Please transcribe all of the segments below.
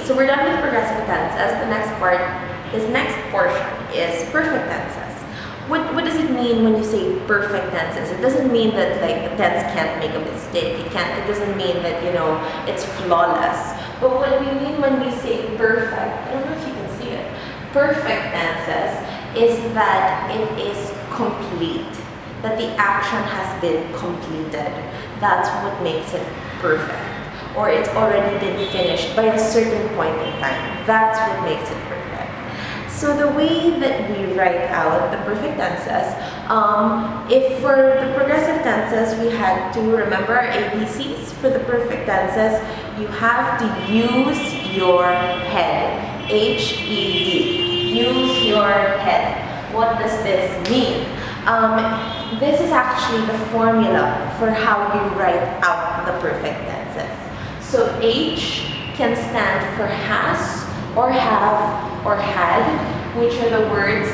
So we're done with progressive tenses. The next part, this next portion is perfect tenses. What does it mean when you say perfect tenses? It doesn't mean that like the tense can't make a mistake. It doesn't mean that it's flawless. But what we mean when we say perfect, I don't know if you can see it. Perfect tenses is that it is complete, that the action has been completed. That's what makes it perfect. Or it's already been finished by a certain point in time. That's what makes it perfect. So the way that we write out the perfect tenses, if for the progressive tenses we had to remember our ABCs, for the perfect tenses you have to use your head. H-E-D. Use your head. What does this mean? This is actually the formula for how you write out the perfect tenses. So H can stand for has, or have, or had, which are the words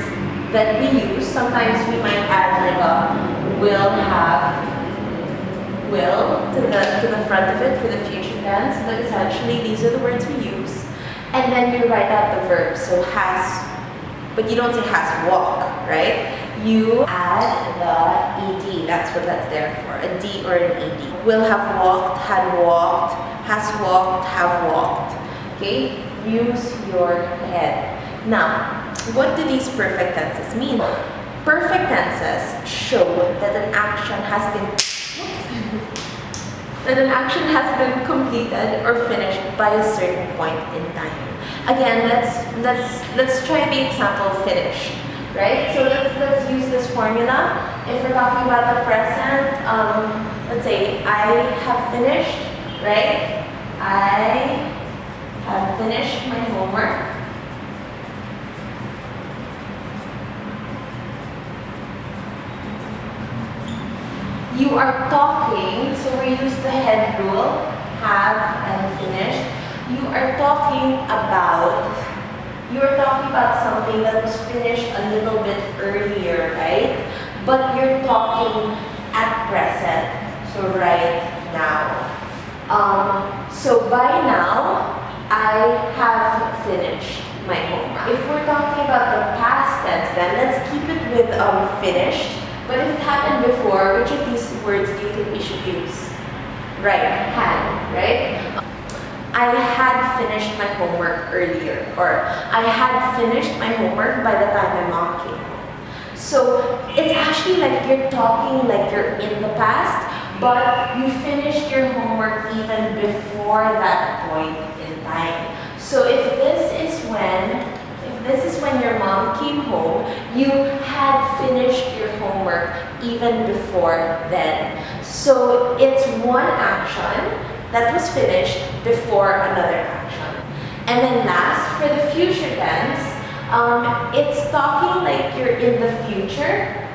that we use. Sometimes we might add like a will, have, will to the front of it for the future tense, but essentially these are the words we use. And then you write out the verb, so has, but you don't say has walk, right? You add the ed, that's what that's there for, a d or an ed. Will have walked, had walked, has walked, have walked. Okay? Use your head. Now, what do these perfect tenses mean? Perfect tenses show that an action has been completed or finished by a certain point in time. Again, let's try the example finished, right? So let's use this formula. If we're talking about the present, let's say I have finished, right? I have finished my homework. You are talking, so we use the head rule, have and finished. You are talking about something that was finished a little bit earlier, right? But you're talking at present, so right now. So by now, I have finished my homework. If we're talking about the past tense, then let's keep it with finished. But if it happened before, which of these words do you think we should use? Right, had, right? I had finished my homework earlier, or I had finished my homework by the time my mom came home. So it's actually like you're talking like you're in the past, but you finished your homework even before that point in time. So if this is when your mom came home, you had finished your homework even before then. So it's one action that was finished before another action. And then last, for the future tense, it's talking like you're in the future,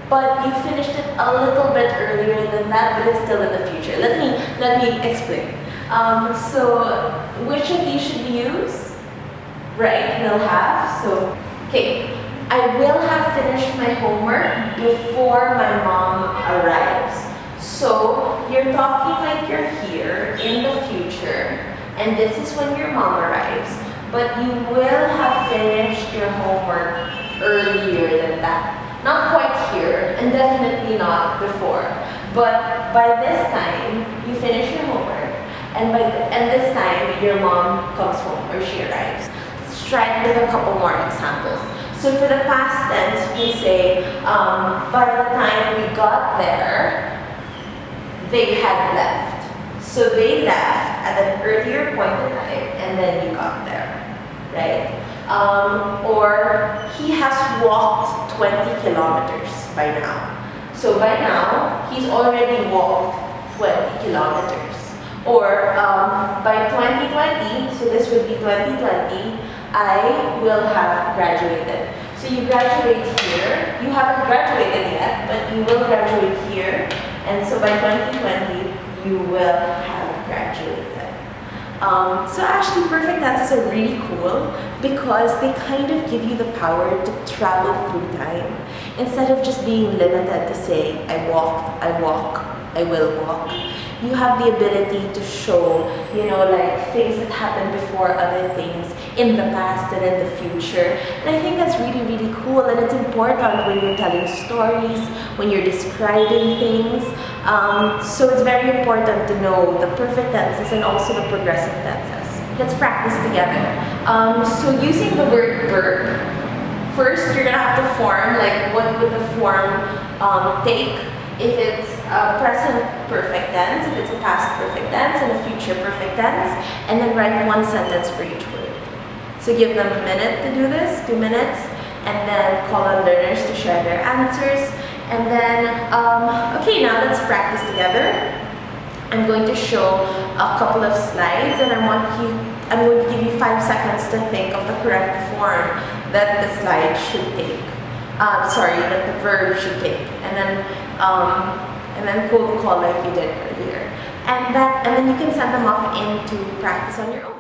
but you finished it a little bit earlier than that, but it's still in the future. Let me explain. So which of these should we use? Right, will have. So, okay, I will have finished my homework before my mom arrives. So you're talking like you're here in the future, and this is when your mom arrives, but you will have finished your homework earlier than that. Not quite here, and definitely not before. But by this time, you finish your homework, and this time your mom comes home or she arrives. Let's try it with a couple more examples. So for the past tense, we say, by the time we got there, they had left. So they left at an earlier point in time, and then you got there, right? Or he has walked 20 kilometers by now. So by now, he's already walked 20 kilometers. Or by 2020, so this would be 2020, I will have graduated. So you graduate here. You haven't graduated yet, but you will graduate here. And so by 2020, you will have graduated. So actually, perfect tenses are really cool because they kind of give you the power to travel through time. Instead of just being limited to say, I walked, I walk, I will walk. you have the ability to show, you know, like things that happened before, other things in the past and in the future. And I think that's really, really cool, and it's important when you're telling stories, when you're describing things. So it's very important to know the perfect tenses and also the progressive tenses. Let's practice together. So using the word verb, first you're gonna have to form, like what would the form take if it's a present perfect tense, if it's a past perfect tense, and a future perfect tense, and then write one sentence for each word. So give them a minute to do this, 2 minutes, and then call on learners to share their answers. And then, okay, now let's practice together. I'm going to show a couple of slides, and I'm going to give you 5 seconds to think of the correct form that the slide should take. That the verb should take, and then cold call like you did earlier. And then you can send them off in to practice on your own.